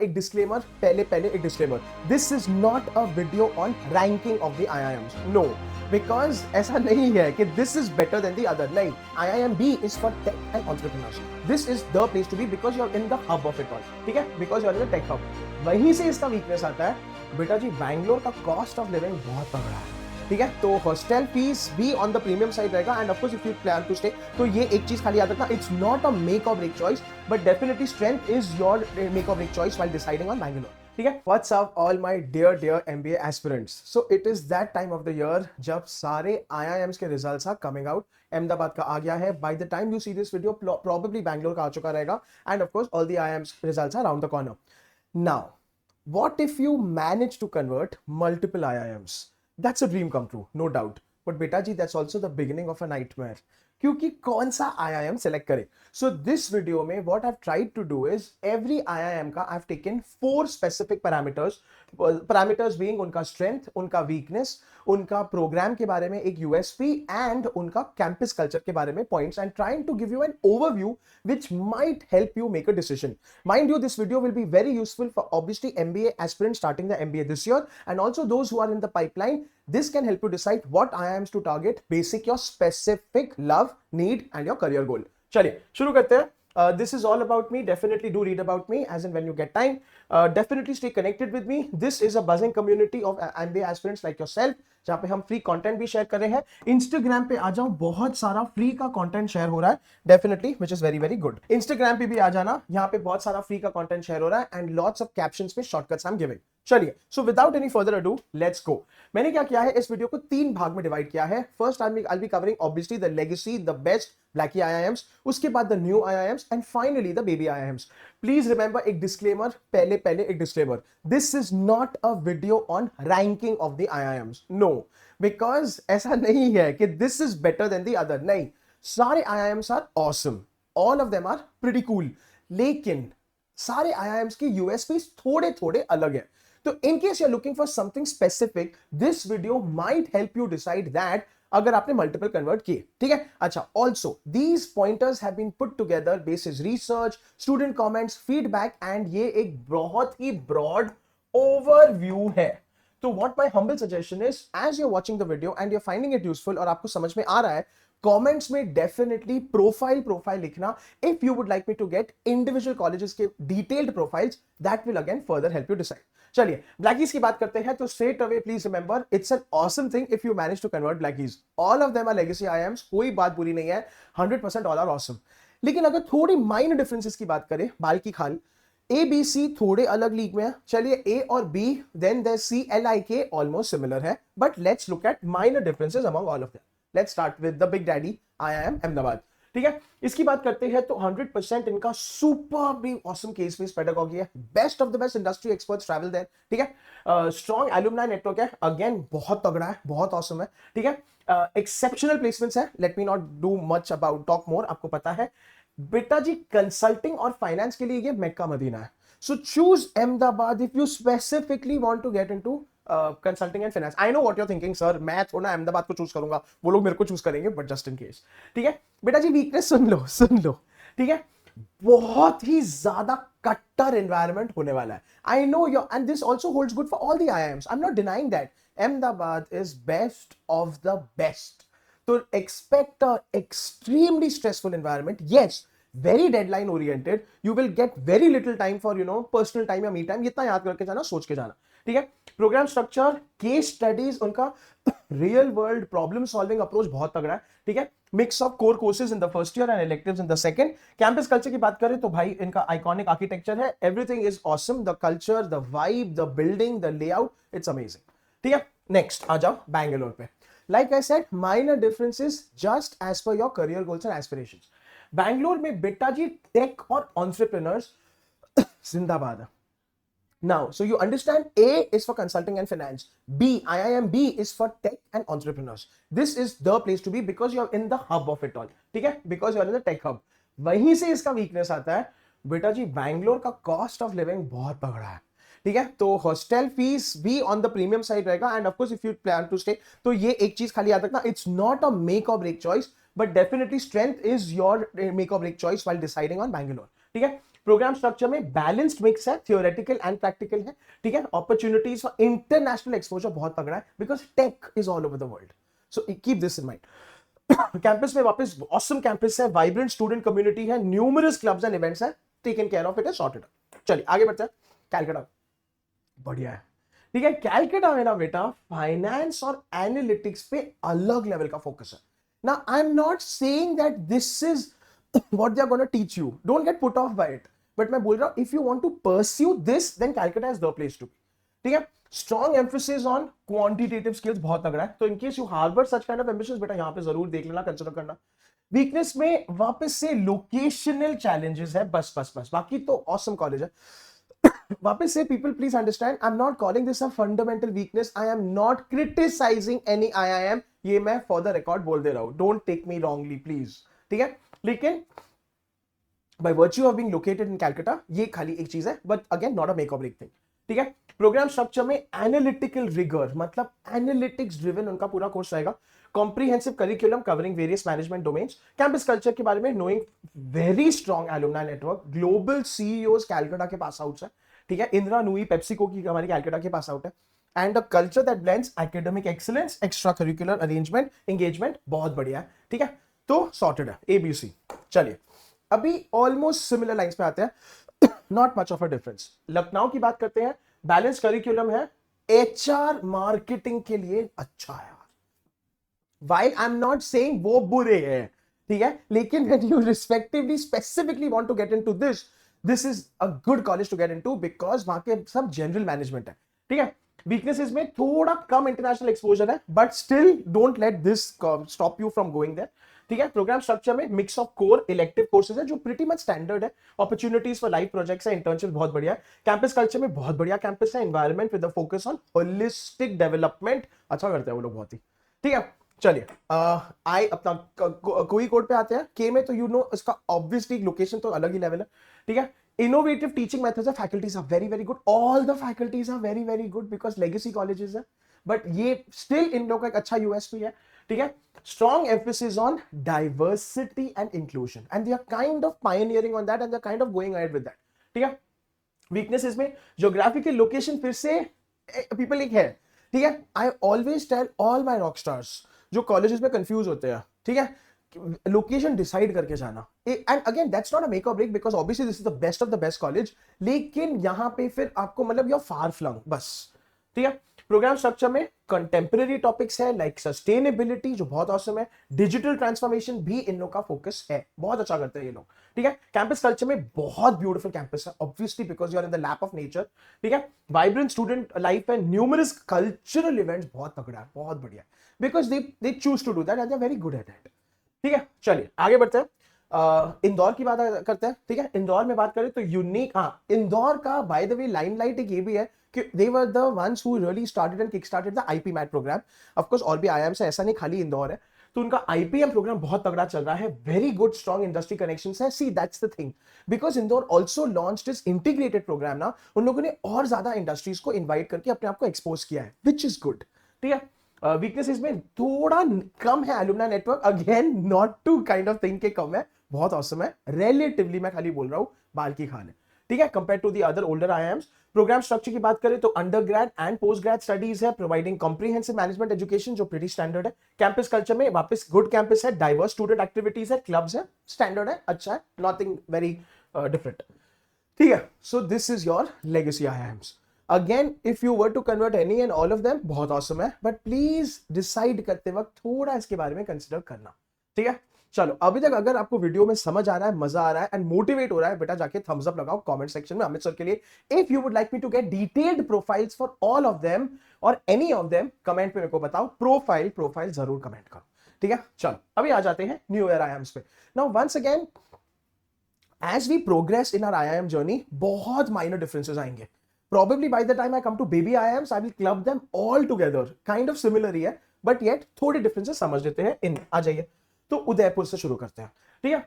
एक डिस्क्लेमर पहले एक disclaimer, this is not a video on ranking of the IIMs, no, because ऐसा नहीं है कि this is better than the other, नहीं, IIMB is for tech and entrepreneurship, this is the place to be because you are in the hub of it all, ठीक है, because you are in the tech hub. वहीं से इसका weakness आता है, बेटा जी बैंगलोर का कॉस्ट ऑफ लिविंग बहुत तगड़ा है, ठीक है, तो हॉस्टल फीस भी ऑन द प्रीमियम साइड रहेगा, and of course if you plan to stay, तो ये एक चीज खाली याद रखना, इट्स नॉट अ मेक और break choice, but definitely strength is your make और break choice while deciding on Bangalore, ठीक है। What's up all my dear MBA aspirants, so it is that time of the year जब सारे IIMs के results are coming out. Ahmedabad का आ गया है, by the time you see this video probably Bangalore का आ चुका रहेगा, and of course all the IIMs results are around the corner. Now what if you manage to convert multiple IIMs? That's a dream come true, no doubt. But beta ji, that's also the beginning of a nightmare. क्योंकि कौन सा IIM select करें? So this video में what I've tried to do is every IIM का I've taken 4 specific parameters being उनका strength, उनका weakness, उनका programme के बारे में एक USP and उनका कैंपस कल्चर के बारे में points, and trying to give you an overview which might help you make a decision. Mind you, this video will be very useful for obviously MBA aspirants starting the MBA this year, and also those who are in the pipeline. This can help you decide what IIMs to target, basic your specific love, need and your career goal. चलिए शुरू करते हैं। This is all about me. Definitely do read about me as and when you get time. Definitely stay connected with me. This is a buzzing community of MBA aspirants like yourself, जहाँ पे हम free content भी share कर रहे हैं। Instagram पे आ जाओ, बहुत सारा फ्री का कंटेंट शेयर हो रहा है, definitely, which is very very good. Instagram पे भी आ जाना, यहाँ पे बहुत सारा फ्री का कंटेंट शेयर हो रहा है, एंड लॉट्स ऑफ कैप्शंस पे शॉर्टकट्स आई एम गिविंग। चलिए, so without any further ado, let's go. मैंने क्या किया है, इस वीडियो को 3 भाग में डिवाइड किया है। First I be covering obviously the legacy, the best blacky IIMs, उसके बाद the new IIMs, and finally the baby IIMs। Please remember, एक डिस्क्लेमर पहले एक disclaimer, this is not a video on ranking of the IIMs, no, because ऐसा नहीं है कि this is better than the other, नहीं, सारे IIMs are awesome, all of them are pretty cool, लेकिन सारे IIMs की USPs थोड़े थोड़े अलग है। तो in case you are looking for something specific, this video might help you decide that, अगर आपने मल्टीपल कन्वर्ट किए, ठीक है। अच्छा, also these pointers have been put together basis research, student comments, feedback, and ये एक बहुत ही ब्रॉड ओवरव्यू है। तो what my humble suggestion is, as you are watching the video and you are finding it useful और आपको समझ में आ रहा है, कमेंट्स में डेफिनेटली प्रोफाइल लिखना, if you would like me to get individual colleges के detailed profiles, that will again further help you decide. चलिए, ब्लैकीज की बात करते हैं, तो straight away please remember, it's an awesome thing if you manage to convert BLACKIs, all of them are legacy IIMs, कोई बात बुरी नहीं है, 100% ऑल आर ऑसम। लेकिन अगर थोड़ी माइनर डिफरेंसेस की बात करें, बाल की खाल, ABC थोड़े अलग लीग में है, चलिए A और B, then the CLIK almost similar है, but let's look at minor differences among all of them. Let's start with the big daddy IIM Ahmedabad, ठीक है। इसकी बात करते हैं तो 100% इनका सुपर भी ऑसम केस बेस्ड पेडागॉजी है, best of the best industry experts travel there, ठीक है। स्ट्रॉन्ग एलुमनाई नेटवर्क है, अगेन बहुत तगड़ा है, बहुत ऑसम है, ठीक है। एक्सेप्शनल प्लेसमेंट्स है, let me not do much about talk more, आपको पता है। बेटा जी, कंसल्टिंग और फाइनेंस के लिए ये मक्का मदीना है, so choose Ahmedabad if you specifically want to get into consulting and finance. I know what you are thinking, sir मैं थोड़ा अहमदाबाद को चूज करूंगा, वो लोग मेरे को चूज करेंगे, बट जस्ट इन केस, ठीक है। बेटा जी, वीकनेस सुन लो, ठीक है, बहुत ही ज्यादा कट्टर एनवायरनमेंट होने वाला है। I know your, and this also holds good for all the IIMs, I am not denying that Ahmedabad is best of the best, तो expect a extremely stressful environment, yes, very deadline oriented, you will get very little time for personal time या me time, इतना याद करके जाना, सोच के जाना, ठीक है। प्रोग्राम स्ट्रक्चर, केस स्टडीज, उनका real world problem solving approach बहुत तगड़ा है, ठीक है। Mix of core courses in the first year and electives in the second. Campus culture की बात करें तो भाई इनका आइकॉनिक आर्किटेक्चर है, everything is awesome, the culture, the vibe, the building, the layout, it's amazing, ठीक है। नेक्स्ट आ जाओ बैंगलोर पे। Like I said, minor differences just as per your career goals and aspirations. Bangalore में बेटा जी टेक और entrepreneurs जिंदाबाद। Now, so you understand, A is for consulting and finance. B, IIMB is for tech and entrepreneurs. This is the place to be because you are in the hub of it all. ठीक है? Because you are in the tech hub. वहीं से इसका weakness आता है, बेटा जी बैंगलोर का cost of living बहुत तगड़ा है, ठीक है। तो हॉस्टल फीस भी ऑन द प्रीमियम साइड रहेगा, and of course if you plan to stay, तो ये एक चीज खाली याद रखना, इट्स नॉट अ मेक और break choice, but definitely strength is your make और break choice while deciding on Bangalore, ठीक है। प्रोग्राम स्ट्रक्चर में बैलेंस्ड मिक्स है, थियोरेटिकल एंड प्रैक्टिकल है, ठीक है। अपॉर्चुनिटीज फॉर इंटरनेशनल एक्सपोजर बहुत तगड़ा है because tech is all over the world, so keep this in mind. Campus में वापस ऑसम कैंपस है, वाइब्रेंट स्टूडेंट कम्युनिटी है, न्यूमरस क्लब्स एंड इवेंट्स है, taken care of, it is sorted. चलिए आगे बढ़ते हैं। कैलकाटा बढ़िया है, ठीक है। कैलकाटा में ना बेटा फाइनेंस और एनालिटिक्स पे अलग लेवल का फोकस है ना। I am not saying that this is what they are gonna teach you, don't get put off by it, but मैं बोल रहा हूं if you want to pursue this then Calcutta is the place to be, ठीक है। Strong emphasis on quantitative skills बहुत तगड़ा है, तो in case you harbour such kind of ambitions बेटा यहां पे जरूर देख लेना, कंसीडर करना। वीकनेस में वापस से लोकेशनल चैलेंजेस है, बस बस बस, बाकी तो ऑसम कॉलेज है। वापस से people please understand, I am not calling this a fundamental weakness, I am not criticising any IIM, ये मैं फॉर द रिकॉर्ड बोल दे रहा हूं, don't take me wrongly please, ठीक है। लेकिन by virtue of being located in Calcutta, ये खाली एक चीज है, but again not a make or break thing, ठीक है। प्रोग्राम स्ट्रक्चर में एनालिटिकल रिगर, मतलब एनालिटिक्स ड्रिवन उनका पूरा कोर्स रहेगा। Comprehensive curriculum covering various management domains, campus culture के बारे में knowing very strong alumni network, global CEOs Calcutta के पास आउट है, ठीक है। इंदिरा नूई पेप्सिको की हमारी कैलकाटा के पास आउट है, and a culture that blends academic excellence, extra curricular arrangement, engagement, बहुत बढ़िया है, ठीक है। तो सॉर्टेड है ABC। चलिए अभी ऑलमोस्ट सिमिलर लाइंस पे आते हैं, not much of a difference. Lucknow की बात करते हैं, बैलेंस करिकुलम है, HR मार्केटिंग के लिए अच्छा है। While I'm not saying वो बुरे हैं, ठीक है, लेकिन when you respectively specifically want to get into this, this is a good college to get into because वहां के सब जनरल मैनेजमेंट है, ठीक है। वीकनेसेस में थोड़ा कम इंटरनेशनल एक्सपोजर है, but still don't let this stop you from going there, ठीक है। प्रोग्राम स्ट्रक्चर में mix of core elective courses है जो प्रीटी मच स्टैंडर्ड है, अपॉर्चुनिटीज फॉर लाइव प्रोजेक्ट्स है, इंटर्नशिप बहुत बढ़िया है। कैंपस कल्चर में बहुत बढ़िया कैंपस है, environment with a focus on holistic development, अच्छा करते हैं वो लोग बहुत ही, ठीक है। चलिए आई अपना कोई कोड पे आते हैं। के में तो यू नो इसका ऑब्वियसली लोकेशन तो अलग ही लेवल है, ठीक है। इनोवेटिव टीचिंग मेथड्स है, faculties are very very good, all the faculties are very very good because legacy colleges है, बट ये स्टिल इन लोगों का एक अच्छा यूएसपी है, ठीक है। Strong emphasis on diversity and inclusion and they are kind of pioneering on that and they are kind of going ahead with that, ठीक है। वीकनेसेस में ज्योग्राफिकल लोकेशन फिर से पीपल एक है, ठीक है। I always tell all my rock stars जो कॉलेजेस में कंफ्यूज होते हैं, ठीक है, लोकेशन डिसाइड करके जाना, and again that's not a make और break because obviously this is the best of the best college, लेकिन यहां पे फिर आपको मतलब यू आर फार फ्लंग बस, ठीक है। प्रोग्राम स्ट्रक्चर में कंटेम्परेरी टॉपिक्स है लाइक सस्टेनेबिलिटी जो बहुत औसम है, डिजिटल ट्रांसफॉर्मेशन भी इन लोग का फोकस है, बहुत अच्छा करते हैं ये लोग, ठीक है। कैंपस कल्चर में बहुत ब्यूटीफुल कैंपस है obviously because you are in the lap of nature, ठीक है। वाइब्रेंट स्टूडेंट लाइफ है, न्यूमरस कल्चरल इवेंट्स बहुत तगड़ा है, बहुत बढ़िया, because they choose to do that and they are very good at it, ठीक है। चलिए आगे बढ़ते हैं। इंदौर की बात करते हैं, ठीक है। इंदौर में बात करें तो यूनिक, हाँ इंदौर का बाय द वे लाइमलाइट एक ये भी है कि they were the ones who really started and kick-started the IPMAT program. Of course और भी IIM से ऐसा नहीं खाली इंदौर है, तो उनका IPM प्रोग्राम बहुत तगड़ा चल रहा है, very good strong industry connections है। See that's the thing, because Indore also launched this integrated program ना, उन लोगों ने और ज्यादा इंडस्ट्रीज को इन्वाइट करके अपने आप को एक्सपोज किया है, विच इज गुड, ठीक है। वीकनेसेस में थोड़ा कम है alumni network, again not to kind of thing के कम है, बहुत औसम है रिलेटिवली, मैं खाली बोल रहा हूं बाल की खान है, ठीक है, compare to the other older IIMs. Program structure की बात करें तो undergrad and postgrad studies है, प्रोवाइडिंग कॉम्प्रिहेंसिव मैनेजमेंट एजुकेशन जो प्रीटी स्टैंडर्ड है। कैंपस कल्चर में वापस गुड कैंपस है, डाइवर्स स्टूडेंट एक्टिविटीज है, क्लब्स है, स्टैंडर्ड है, अच्छा है, नॉथिंग वेरी डिफरेंट, ठीक है। So this is your legacy IIMs. Again if you were to convert any and all of them बहुत ऑसम है, बट प्लीज डिसाइड करते वक्त थोड़ा इसके बारे में कंसिडर करना, ठीक है। चलो अभी तक अगर आपको वीडियो में समझ आ रहा है, मजा आ रहा है एंड मोटिवेट हो रहा है, बेटा जाके थम्स अप लगाओ कमेंट सेक्शन में अमित सर के लिए। If you would like me to get detailed profiles for all of them और एनी ऑफ देम, कमेंट पे मेरे को बताओ, प्रोफाइल जरूर कमेंट करो, ठीक है। चलो अभी आ जाते हैं न्यू ईयर आईआईएम्स पे। Now once again as we progress in our IIM journey बहुत माइनर डिफरेंसेस आएंगे, probably by the time I come to baby IIMs I will club them all together, kind of similar ही है but yet थोड़े differences समझ लेते हैं इन। आ जाइए तो उदयपुर से शुरू करते हैं, ठीक है।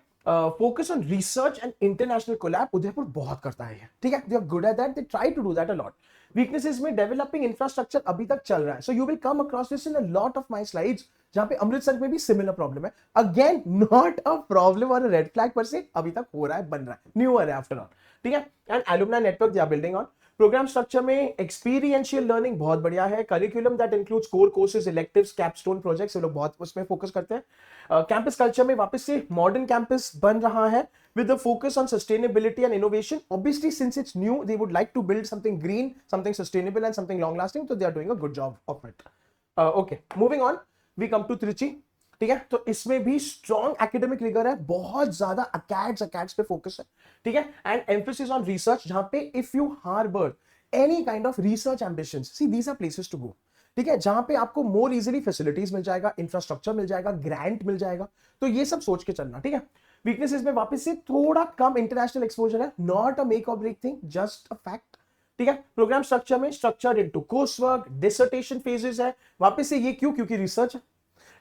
Focus on research and international collab Udaipur बहुत करता है, ठीक है, they are good at that, they try to do that a lot. Weaknesses में डेवलपिंग इंफ्रास्ट्रक्चर अभी तक चल रहा है, so you will come across this in a lot of my slides, जहां पे अमृतसर में भी सिमिलर प्रॉब्लम है. अगेन नॉट अ प्रॉब्लम और रेड फ्लैग पर से, अभी तक हो रहा है, बन रहा है, न्यूअर है आफ्टर ऑल. ठीक है. And alumni network they are building on. Program structure में एक्सपीरियंशियल लर्निंग बहुत बढ़िया है. Curriculum that includes core courses, electives, capstone projects, ये लोग बहुत उसमें फोकस करते हैं. कैंपस कल्चर में वापस से मॉडर्न कैंपस बन रहा है with the focus on sustainability and innovation. Obviously, since it's new, they would like to build something green, something sustainable, and something long lasting, so they are doing a good job of it. Okay, moving on, we come to Trichy. ठीक है. तो इसमें भी strong academic rigour है, बहुत ज्यादा अकैड्स पे focus है. ठीक है. एंड एम्फेसिस ऑन रिसर्च, जहां पे if you harbor any kind of research ambitions, see these are places to go. ठीक है. जहां पे आपको मोर इजीली फैसिलिटीज मिल जाएगा, इंफ्रास्ट्रक्चर मिल जाएगा, ग्रांट मिल जाएगा, तो ये सब सोच के चलना. ठीक है. वीकनेसेस में वापस से थोड़ा कम इंटरनेशनल एक्सपोजर है, नॉट अ मेक और break thing, just a fact. ठीक है. प्रोग्राम स्ट्रक्चर में structured into coursework, dissertation phases है. वापस से ये क्यों? क्योंकि रिसर्च है.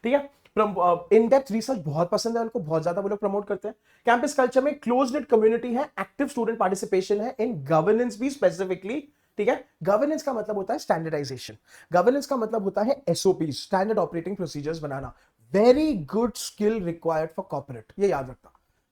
ठीक है. इन डेप्थ रिसर्च बहुत पसंद है उनको, बहुत ज्यादा वो लोग प्रमोट करते हैं. कैंपस कल्चर में क्लोज नेट कम्युनिटी है, एक्टिव स्टूडेंट पार्टिसिपेशन है, इन गवर्नेंस भी स्पेसिफिकली. ठीक है. गवर्नेंस का मतलब होता है स्टैंडर्डाइजेशन, गवर्नेंस का मतलब होता है एसओपी, स्टैंडर्ड ऑपरेटिंग प्रोसीजर्स बनाना. Very good skill required for corporate, ये याद रखना.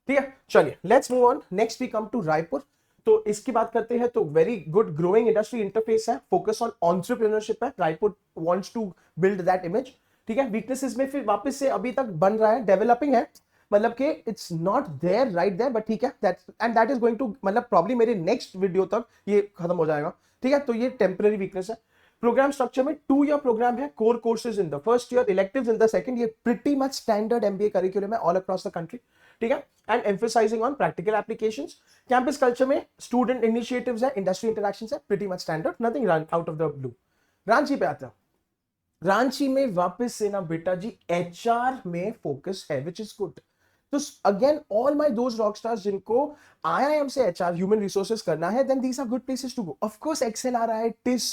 ठीक है. चलिए let's move on. Next we come to Raipur. तो इसकी बात करते हैं तो very good growing industry interface है, फोकस ऑन एंटरप्रेन्योरशिप है. Raipur wants to build that image. ठीक है. वीकनेसेस में फिर वापस से अभी तक बन रहा है, डेवलपिंग है, मतलब कि it's not there right there, but ठीक है. दैट इज गोइंग टू, मतलब प्रॉब्ली मेरे नेक्स्ट वीडियो तक ये खत्म हो जाएगा. ठीक है. तो ये टेम्पररी वीकनेस है. प्रोग्राम स्ट्रक्चर में 2 ईयर प्रोग्राम है, core courses in the first year, electives in the second. ये pretty much standard MBA curriculum है ऑल अक्रॉस द कंट्री. ठीक है. And emphasising on practical applications. Campus culture में student initiatives है, industry interactions है, pretty much standard, nothing out of the blue. Ranchi पे आता है. रांची में वापस से ना बेटा जी एचआर में फोकस है, विच इज गुड. तो again all my those rock stars जिनको आईआईएम से एचआर ह्यूमन रिसोर्सेज करना है, then these are good places to go. Of course XL आ रहा है, TISS,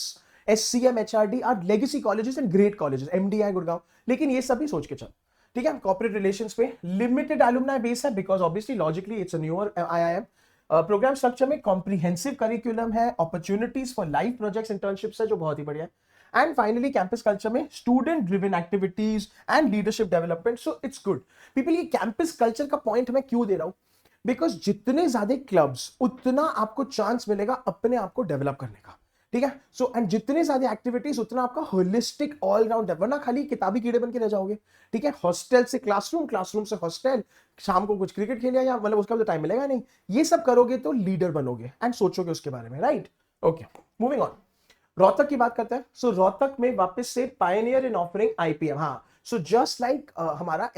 SCM, HRD are legacy colleges and great colleges, MDI Gurgaon, लेकिन ये सभी सोच के चल. ठीक है. कॉर्पोरेट रिलेशंस पे लिमिटेड एलुमनाई बेस है, because obviously logically it's a newer IIM. Program structure में कॉम्प्रिहेंसिव करिकुलम है, opportunities for live projects, internships है, जो बहुत ही बढ़िया है. एंड फाइनली कैंपस कल्चर में student driven activities and leadership development, so it's good. People, ये कैंपस कल्चर का पॉइंट मैं क्यों दे रहा हूं? बिकॉज जितने ज्यादा क्लब्स, उतना आपको चांस मिलेगा अपने आप को डेवलप करने का. ठीक है. सो एंड जितने ज्यादा एक्टिविटीज, उतना आपका होलिस्टिक ऑलराउंड, वरना खाली किताबी कीड़े बन के रह जाओगे. ठीक है. हॉस्टल से क्लासरूम, क्लासरूम से हॉस्टल, शाम को कुछ क्रिकेट खेलिया, या मतलब उसका तो टाइम मिलेगा नहीं. ये सब करोगे तो लीडर बनोगे एंड सोचोगे उसके बारे में, right. Okay, moving on. Rohtak की बात करते हैं. सो रोहतक में वापस से पायनियर इन ऑफरिंग आईपीएम. हाँ, सो जस्ट लाइक हमारा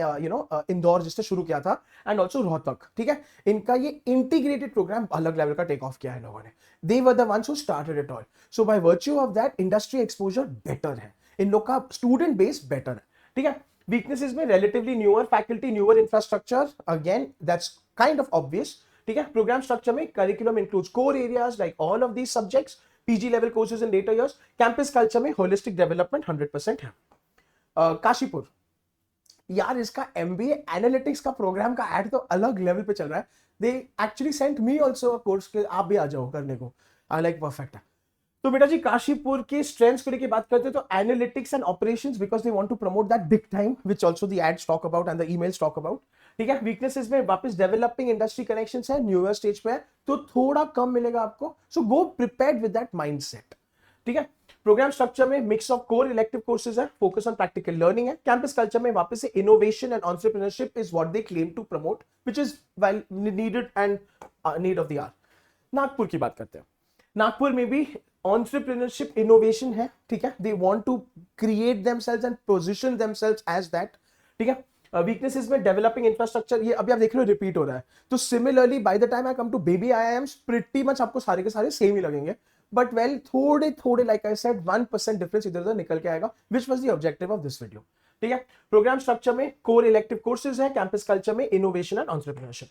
इंदौर जिससे शुरू किया था, एंड ऑल्सो रोहतक. ठीक है. इनका ये इंटीग्रेटेड प्रोग्राम अलग लेवल का टेक ऑफ किया है लोगों ने. They were the ones who started it all. So by virtue of that industry exposure better है, इन लोग का स्टूडेंट बेस बेटर है. ठीक है. वीकनेसेस में relatively newer faculty, newer infrastructure, again that's kind of obvious. ठीक है. प्रोग्राम स्ट्रक्चर में curriculum includes core areas like all of these subjects, PG level courses in later years. Campus culture में holistic development 100% है. काशीपुर, यार इसका MBA analytics का programme का ad तो अलग लेवल पे चल रहा है. They actually sent me also a course के आप भी आ जाओ करने को. आई लाइक परफेक्ट है. तो बेटा जी काशीपुर की स्ट्रेंथ्स की बात करते हैं तो analytics and operations, because they want to promote that big time, which also the ads talk about and the emails talk about. ठीक है. वीकनेसेस में वापस डेवलपिंग इंडस्ट्री कनेक्शंस है, न्यूअर स्टेज पे है, तो थोड़ा कम मिलेगा आपको. So go prepared with that mindset. ठीक है. प्रोग्राम स्ट्रक्चर में mix of core elective courses है, फोकस ऑन प्रैक्टिकल लर्निंग है. कैंपस कल्चर में वापस से innovation and entrepreneurship is what they claim to promote, which is well needed and need of the hour. Nagpur की बात करते हैं. नागपुर में भी एंटरप्रेन्योरशिप इनोवेशन है. ठीक है. They want to create themselves and position themselves as that. ठीक है. वीकनेसेस में डेवलपिंग इंफ्रास्ट्रक्चर, ये अभी आप देख रहे हो रिपीट हो रहा है. तो similarly by the time I come to baby IIMs, pretty much आपको सारे के सारे सेम ही लगेंगे. बट वेल थोड़े थोड़े लाइक आई सेड 1% डिफरेंस इधर उधर निकल के आएगा, which was the objective of this video. ठीक है. प्रोग्राम स्ट्रक्चर में कोर इलेक्टिव कोर्सेज है, कैंपस कल्चर में innovation and entrepreneurship.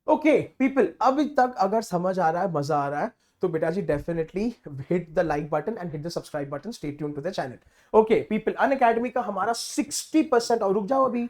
Okay people, अभी तक अगर समझ आ रहा है, मजा आ रहा है, तो बेटा जी definitely hit the like button and hit the subscribe button. Stay tuned to the channel. Okay people, Unacademy का हमारा 60% और रुक जाओ, अभी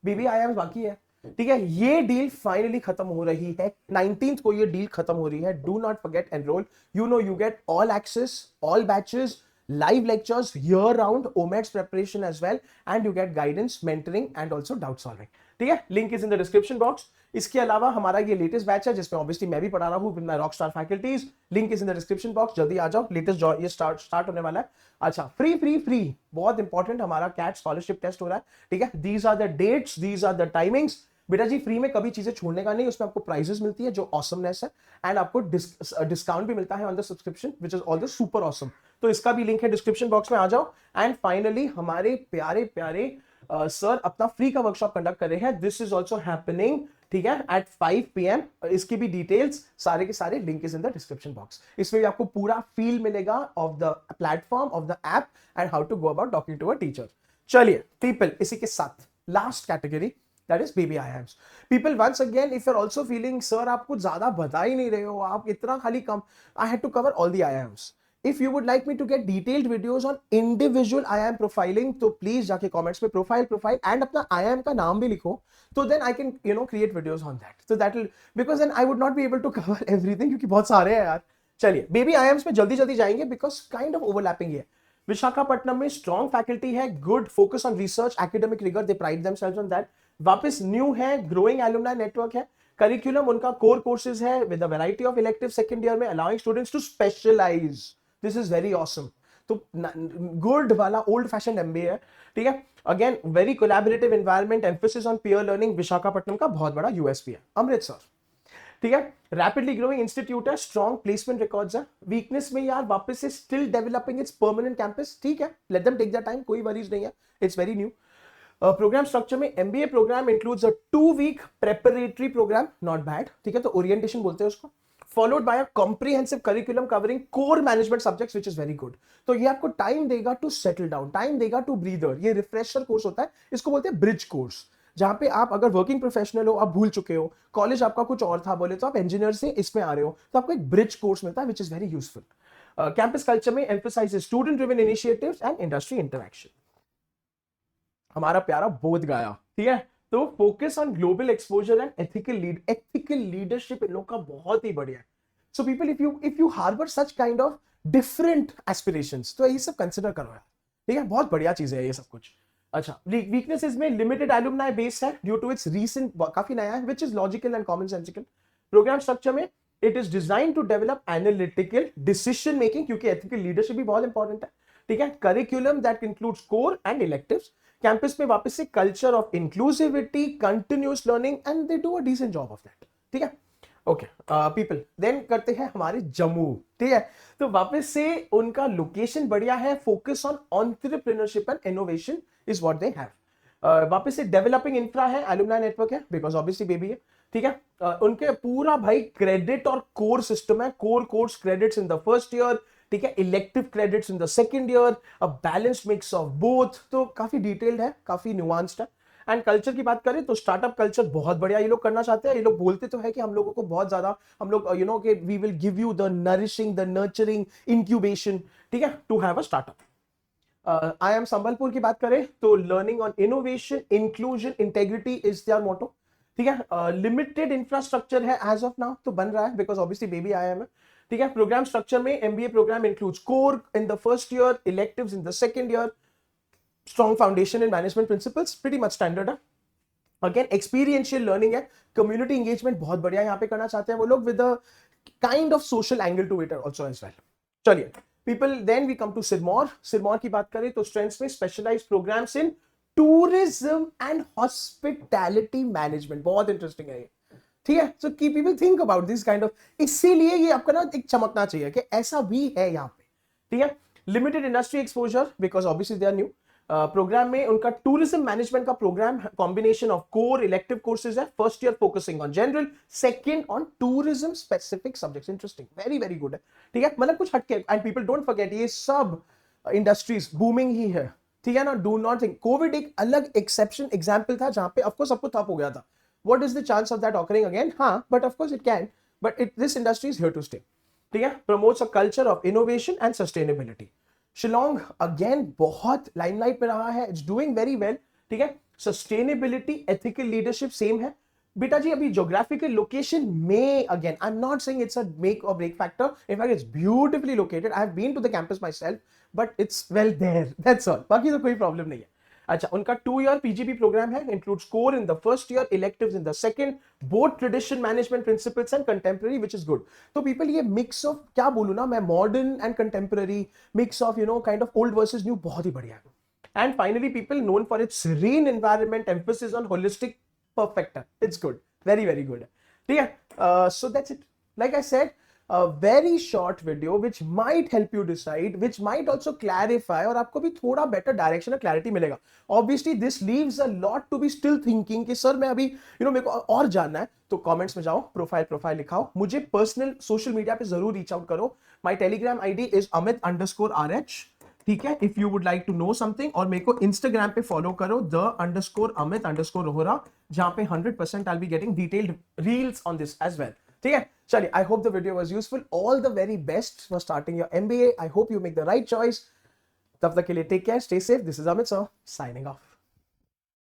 बीबी आईआईएम्स बाकी है. ठीक है. ये डील फाइनली खत्म हो रही है, 19th को ये डील खत्म हो रही है. Do not forget enrol. You know you get all access, all batches, live lectures year round, OMETS preparation as well, and you get guidance, mentoring and also doubt solving. ठीक है, link is in the description box. इसके अलावा हमारा ये latest batch है जिसमें obviously मैं भी पढ़ा रहा हूँ with my Rockstar faculties. Link is in the description box. जल्दी आ जाओ, लेटेस्ट ये स्टार्ट होने वाला है. अच्छा, फ्री बहुत इंपॉर्टेंट, हमारा कैट स्कॉलरशिप टेस्ट हो रहा है. ठीक है, these are the dates, these are the timings. बेटा जी फ्री में कभी चीजें छोड़ने का नहीं, उसमें आपको प्राइजेस मिलती है जो ऑसमनेस है, एंड आपको डिस्काउंट भी मिलता है on the subscription which is all the super awesome. तो इसका भी लिंक है डिस्क्रिप्शन बॉक्स में, आ जाओ. एंड फाइनली हमारे प्यारे प्यारे सर अपना फ्री का वर्कशॉप कंडक्ट कर रहे हैं. दिस इज ऑल्सो हैपनिंग, ठीक है, एट 5 PM. इसकी भी डिटेल्स सारे के सारे link is in the description box. इसमें भी आपको पूरा फील मिलेगा of the platform, of the app and how to go about talking to a teacher. चलिए पीपल, इसी के साथ last category, that is baby IIMs. People, once again, if you're also feeling sir आप कुछ ज्यादा बता ही नहीं रहे हो, आप इतना खाली कम, I had to cover all the IIMs. If you would like me to get detailed videos on individual IIM profiling, तो please जाके comments में profile and अपना IIM का नाम भी लिखो, तो then I can create videos on that. So that will, because then I would not be able to cover everything क्योंकि बहुत सारे हैं यार. चलिए baby IIMs में जल्दी जाएंगे because kind of overlapping है. विशाखापट्टनम में स्ट्रॉन्ग फैकल्टी है, good focus on research, academic rigour, they pride themselves on that. वापस न्यू है, ग्रोइंग एलुमनाई नेटवर्क है. करिकुलम उनका कोर कोर्सेज है with a variety of elective second year में, allowing students to specialise. This is very awesome. तो good वाला old fashion MBA है. ठीक है, again very collaborative environment, emphasis on peer learning. Visakhapatnam का बहुत बड़ा यूएसपी है. अमृतसर, ठीक है, रैपिडली ग्रोइंग इंस्टीट्यूट है, स्ट्रॉन्ग प्लेसमेंट रिकॉर्ड्स है. वीकनेस में यार वापस से still developing its permanent campus. ठीक है, let them take their time, कोई वरीज नहीं है, it's very new. Program structure में MBA programme includes a 2-week preparatory program, not bad. ठीक है, तो ओरिएंटेशन बोलते हैं उसको, followed by a comprehensive curriculum covering core management subjects, which is very good. तो ये आपको टाइम देगा टू सेटल डाउन, टाइम देगा टू ब्रीदर. ये रिफ्रेशर कोर्स होता है, इसको बोलते हैं ब्रिज कोर्स, जहां पे आप अगर वर्किंग प्रोफेशनल हो, आप भूल चुके हो, कॉलेज आपका कुछ और था बोले तो आप इंजीनियर से इसमें आ रहे हो, तो आपको एक ब्रिज कोर्स मिलता है which is very useful. Campus culture में emphasises student driven initiatives and industry interaction. हमारा प्यारा बोध गया, ठीक है, तो focus on global exposure and ethical leadership इन लोग का बहुत ही बढ़िया है. So people, if you harbour such kind of different aspirations, तो ये सब कंसिडर करो यार. ठीक है, बहुत बढ़िया चीज है ये सब कुछ. अच्छा, वीकनेसेस में लिमिटेड एलुमनाई बेस है ड्यू टू इट्स रीसेंट, काफी नया है, which is logical and common sensical. Program structure में it is design to develop analytical decision making, क्योंकि एथिकल लीडरशिप भी बहुत इंपॉर्टेंट है. ठीक है, curriculum that includes core and electives. Campus में वापस से culture of inclusivity, continuous learning, and they do a decent job of that. ठीक है, ओके पीपल, देन करते हैं हमारे जम्मू. ठीक है, तो वापस से उनका लोकेशन बढ़िया है, focus on entrepreneurship and innovation is what they have. वापस से डेवलपिंग इंफ्रा है, एलुमनाई नेटवर्क है, बिकॉज ऑब्वियसली बेबी है. ठीक है, उनके पूरा भाई क्रेडिट और कोर सिस्टम है, core course credits in the first year. ठीक है, elective credits in the second year, a balanced mix of both. तो काफी डिटेल्ड है, काफी न्यूआंस्ड है. एंड कल्चर की बात करें तो स्टार्टअप कल्चर बहुत बढ़िया ये लोग करना चाहते हैं. ये लोग बोलते तो है कि हम लोगों को बहुत ज्यादा, हम लोग कि we will give you the nourishing, the nurturing, incubation, ठीक है, to have a startup. IIM Sambalpur की बात करें तो learning on innovation, inclusion, integrity is their motto. ठीक है, लिमिटेड इंफ्रास्ट्रक्चर है एज ऑफ नाउ, तो बन रहा है बिकॉज ऑब्वियसली बेबी IIM है. ठीक है, प्रोग्राम स्ट्रक्चर में MBA programme includes core in the first year, electives in the second year, strong foundation in management principles, pretty much standard है. Again, experiential learning है, community engagement बहुत बढ़िया यहाँ पे करना चाहते हैं वो लोग, with a kind of social angle to it also as well. चलिए people, then we come to Sirmaur. Sirmaur की बात करें तो strengths में specialized programs in tourism and hospitality management, बहुत interesting है ये. ठीक है, so keep people think about this kind of, इसीलिए ये आपका ना एक चमकना चाहिए कि ऐसा भी है यहाँ पे. ठीक है, limited industry exposure because obviously they are new. Program में उनका टूरिज्म मैनेजमेंट का program combination of core elective courses है. First year focusing on general, second on tourism specific subjects. Interesting, very very good है. ठीक है, मतलब कुछ हटके. एंड पीपल डोंट फॉरगेट, ये सब इंडस्ट्रीज बूमिंग ही है. ठीक है ना, डू नॉट थिंक कोविड एक अलग एक्सेप्शन एग्जांपल था जहां पे ऑफकोर्स सबको ठप हो गया था. What is the chance of that occurring again? हाँ, but of course it can, but this industry is here to stay. ठीक है, promotes a culture of innovation and sustainability. Shillong again बहुत लाइमलाइट में रहा है, इट्स डूइंग वेरी वेल. ठीक है, sustainability, ethical leadership same है. बेटा जी अभी geographical location may, again I'm not saying it's a make or break factor, in fact it's beautifully located, I have been to the campus myself, but it's well there, that's all, बाकी तो कोई problem नहीं है. अच्छा, उनका 2 year PGP program है, includes core in the first year, electives in the second, both tradition management principles and contemporary, which is good. तो people ये mix of क्या बोलूँ ना मैं, modern and contemporary, mix of you know kind of old versus new, बहुत ही बढ़िया है. And finally, people known for its serene environment, emphasis on holistic perfecter. It's good. Very, very good. Yeah. So that's it. Like I said, a very short video which might help you decide, which might also clarify, और आपको भी थोड़ा better direction और clarity मिलेगा. Obviously, this leaves a lot to be still thinking कि sir मैं अभी मेरे को और जानना है, तो comments में जाओ, प्रोफाइल लिखाओ, मुझे personal social media पे जरूर reach out करो. My Telegram ID is amit_rh. ठीक है, if you would like to know something, और मेरे को इंस्टाग्राम पे फॉलो करो _amit_rohra, जहां पे 100% I be getting detailed reels on this as well. ठीक है, चलिए, I hope the video was useful. All the very best for starting your MBA. I hope you make the right choice. तब तक के लिए take care, stay safe. This is Amit sir signing of.